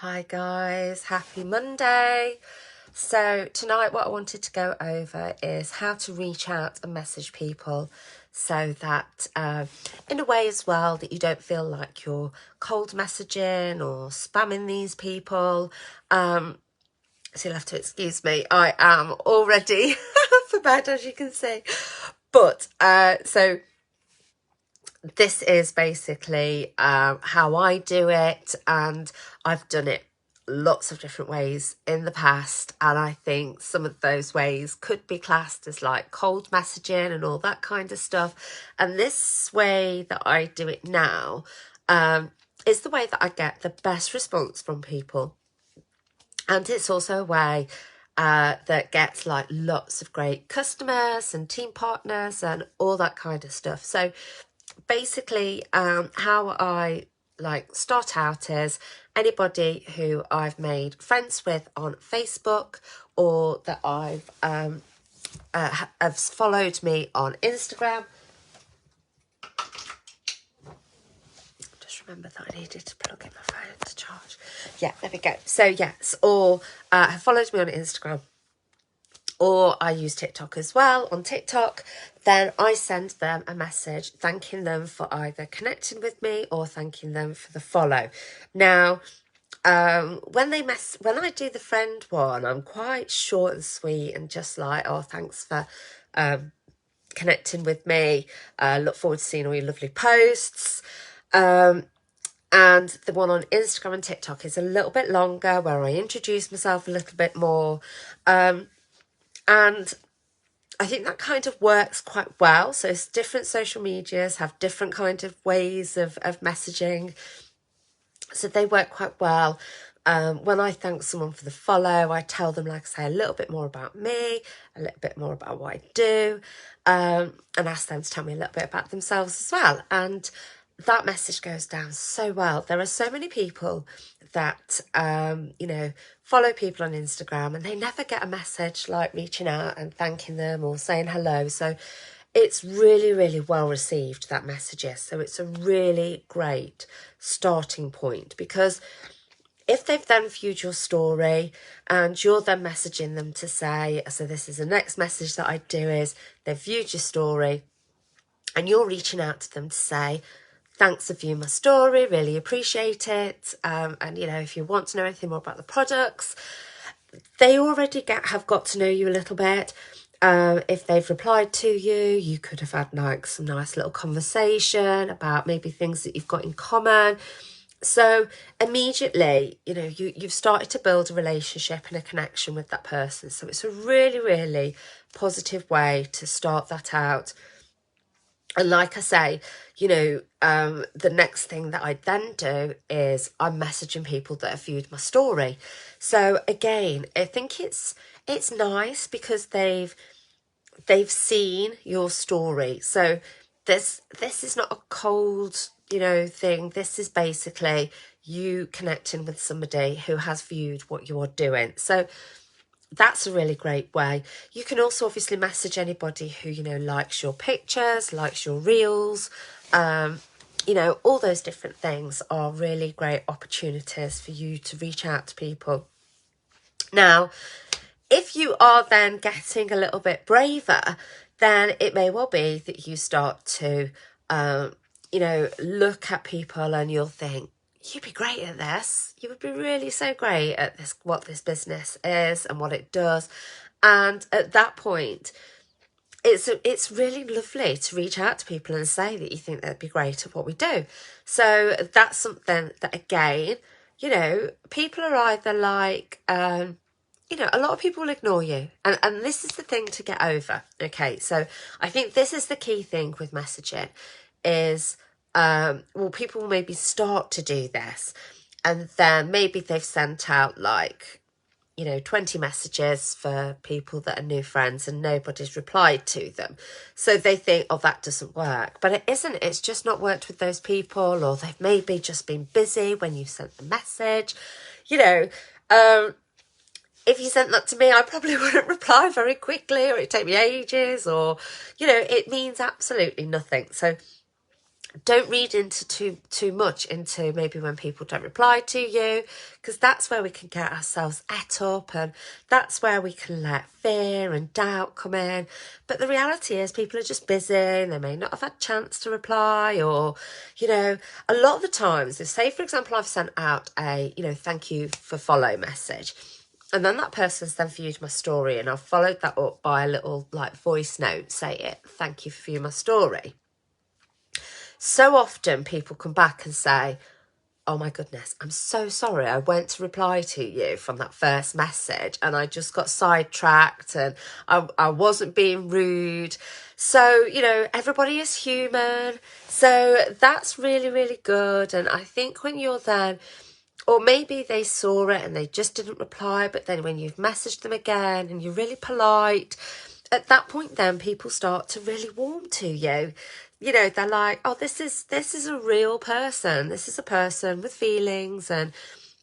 Hi guys, happy Monday. So tonight what I wanted to go over is how to reach out and message people so that in a way as well that you don't feel like you're cold messaging or spamming these people. So you'll have to excuse me, I am already for bed, as you can see. But so this is basically how I do it, and I've done it lots of different ways in the past, and I think some of those ways could be classed as like cold messaging and all that kind of stuff. And this way that I do it now is the way that I get the best response from people, and it's also a way that gets like lots of great customers and team partners and all that kind of stuff. So basically how I like start out is anybody who I've made friends with on Facebook or that I've have followed me on Instagram. Just remember that I needed to plug in my phone to charge. Yeah, there we go. So yes, or have followed me on Instagram, or I use TikTok as well. On TikTok, then I send them a message thanking them for either connecting with me or thanking them for the follow. Now, when I do the friend one, I'm quite short and sweet and just like, oh, thanks for connecting with me. Look forward to seeing all your lovely posts. And the one on Instagram and TikTok is a little bit longer, where I introduce myself a little bit more. And I think that kind of works quite well. So different social medias have different kind of ways of messaging. So they work quite well. When I thank someone for the follow, I tell them, like I say, a little bit more about me, a little bit more about what I do, and ask them to tell me a little bit about themselves as well. And that message goes down so well. There are so many people that, follow people on Instagram and they never get a message like reaching out and thanking them or saying hello. So it's really, really well received, that message is. So it's a really great starting point, because if they've then viewed your story and you're then messaging them to say, so this is the next message that I do, is they've viewed your story and you're reaching out to them to say, thanks for viewing my story, really appreciate it. And, if you want to know anything more about the products, they already have got to know you a little bit. If they've replied to you, you could have had like some nice little conversation about maybe things that you've got in common. So immediately, you've started to build a relationship and a connection with that person. So it's a really, really positive way to start that out. And like I say, the next thing that I then do is I'm messaging people that have viewed my story. So again, I think it's nice because they've seen your story. So this is not a cold, thing. This is basically you connecting with somebody who has viewed what you're doing. So that's a really great way. You can also obviously message anybody who, likes your pictures, likes your reels. All those different things are really great opportunities for you to reach out to people. Now, if you are then getting a little bit braver, then it may well be that you start to, look at people and you'll think, you'd be great at this. You would be really so great at this, what this business is and what it does. And at that point, it's really lovely to reach out to people and say that you think they'd be great at what we do. So that's something that, again, people are either like, a lot of people will ignore you. And this is the thing to get over. Okay, so I think this is the key thing with messaging is, people will maybe start to do this. And then maybe they've sent out 20 messages for people that are new friends and nobody's replied to them. So they think, oh, that doesn't work. But it isn't. It's just not worked with those people, or they've maybe just been busy when you sent the message. If you sent that to me, I probably wouldn't reply very quickly, or it'd take me ages, or, it means absolutely nothing. So Don't read into too much into maybe when people don't reply to you, because that's where we can get ourselves ate up, and that's where we can let fear and doubt come in. But the reality is people are just busy, and they may not have had a chance to reply, or a lot of the times, if say for example I've sent out a thank you for follow message, and then that person's then viewed my story, and I've followed that up by a little like voice note saying thank you for viewing my story. So often people come back and say, oh my goodness, I'm so sorry. I went to reply to you from that first message and I just got sidetracked, and I wasn't being rude. So, everybody is human. So that's really, really good. And I think when you're then, or maybe they saw it and they just didn't reply, but then when you've messaged them again and you're really polite, at that point then people start to really warm to you. They're like, oh, this is a real person. This is a person with feelings and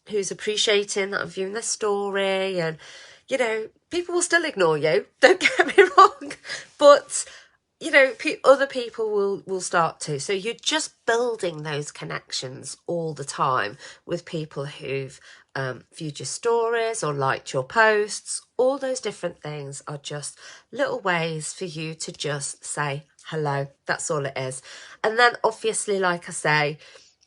who's appreciating that I'm viewing their story. And, people will still ignore you. Don't get me wrong. But, other people will start to. So you're just building those connections all the time with people who've viewed your stories or liked your posts. All those different things are just little ways for you to just say hello. That's all it is. And then obviously, like I say,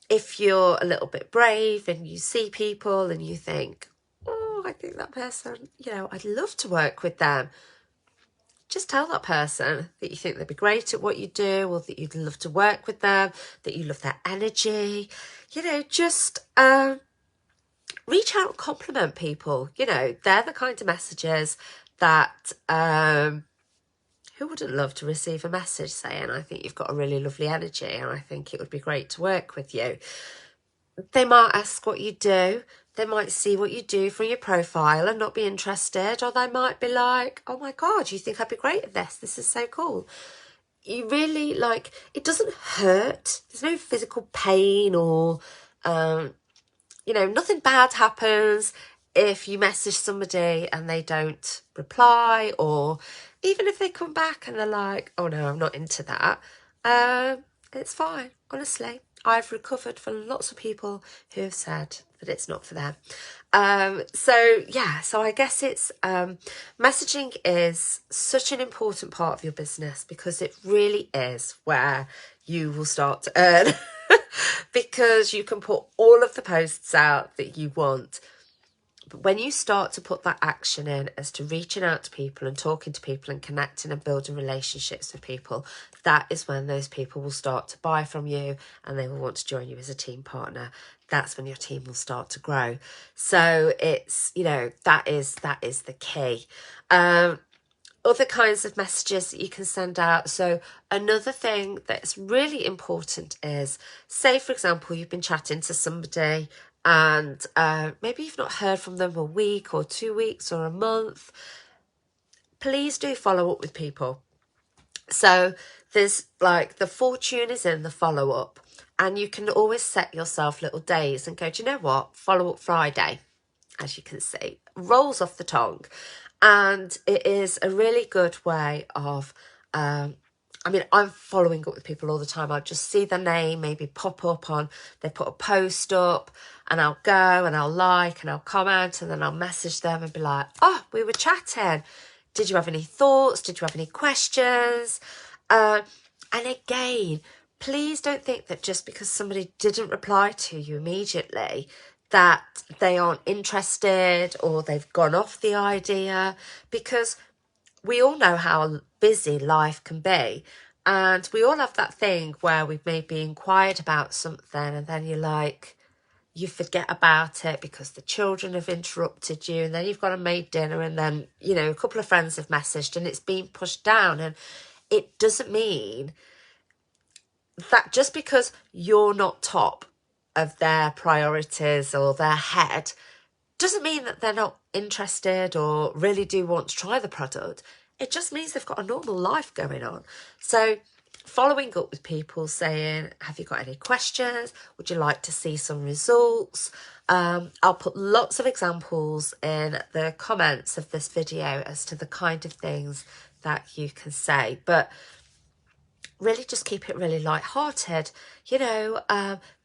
if you're a little bit brave and you see people and you think, oh, I think that person, I'd love to work with them, just tell that person that you think they'd be great at what you do, or that you'd love to work with them, that you love their energy. Just reach out and compliment people. They're the kind of messages that who wouldn't love to receive a message saying, I think you've got a really lovely energy and I think it would be great to work with you. They might ask what you do. They might see what you do from your profile and not be interested. Or they might be like, oh my God, you think I'd be great at this? This is so cool. You really it doesn't hurt. There's no physical pain or, nothing bad happens if you message somebody and they don't reply, or even if they come back and they're like, oh no, I'm not into that. It's fine. Honestly, I've recovered from lots of people who have said that it's not for them. So I guess it's messaging is such an important part of your business, because it really is where you will start to earn because you can put all of the posts out that you want. But when you start to put that action in as to reaching out to people and talking to people and connecting and building relationships with people, that is when those people will start to buy from you and they will want to join you as a team partner. That's when your team will start to grow. So it's, that is the key. Other kinds of messages that you can send out. So another thing that's really important is, say, for example, you've been chatting to somebody and maybe you've not heard from them a week or 2 weeks or a month. Please do follow up with people. So there's the fortune is in the follow up, and you can always set yourself little days and go, do you know what? Follow up Friday, as you can see, rolls off the tongue. And it is a really good way of, I'm following up with people all the time. I'll just see their name, maybe pop up on, they put a post up, and I'll go and I'll like and I'll comment, and then I'll message them and be like, oh, we were chatting. Did you have any thoughts? Did you have any questions? And again, please don't think that just because somebody didn't reply to you immediately that they aren't interested or they've gone off the idea, because we all know how busy life can be. And we all have that thing where we've maybe inquired about something and then you forget about it because the children have interrupted you, and then you've got to make dinner, and then, a couple of friends have messaged and it's been pushed down. And it doesn't mean that just because you're not top of their priorities or their head doesn't mean that they're not interested or really do want to try the product. It just means they've got a normal life going on. So following up with people saying, have you got any questions? Would you like to see some results? I'll put lots of examples in the comments of this video as to the kind of things that you can say. But really just keep it really light-hearted. You know,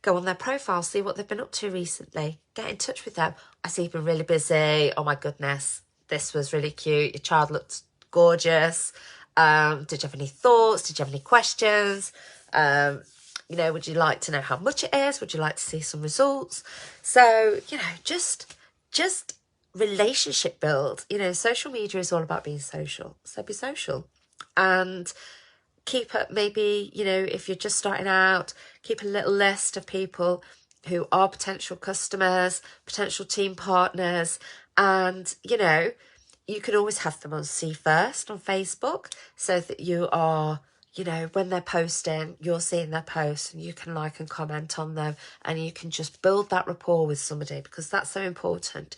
go on their profile, see what they've been up to recently. Get in touch with them. I see you've been really busy. Oh my goodness, this was really cute. Your child looked gorgeous. Did you have any thoughts? Did you have any questions? You know, would you like to know how much it is? Would you like to see some results? So, you know, just relationship build. You know, social media is all about being social. So be social. And keep up, maybe, you know, if you're just starting out, keep a little list of people who are potential customers, potential team partners, and, you know, you can always have them on See First on Facebook, so that you are, you know, when they're posting, you're seeing their posts and you can like and comment on them, and you can just build that rapport with somebody, because that's so important.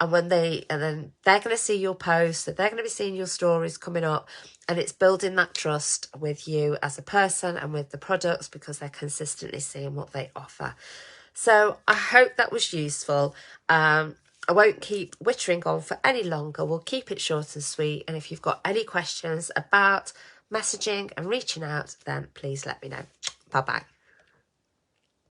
And then they're going to see your posts, so they're going to be seeing your stories coming up, and it's building that trust with you as a person and with the products, because they're consistently seeing what they offer. So I hope that was useful. I won't keep wittering on for any longer. We'll keep it short and sweet. And if you've got any questions about messaging and reaching out, then please let me know. Bye-bye.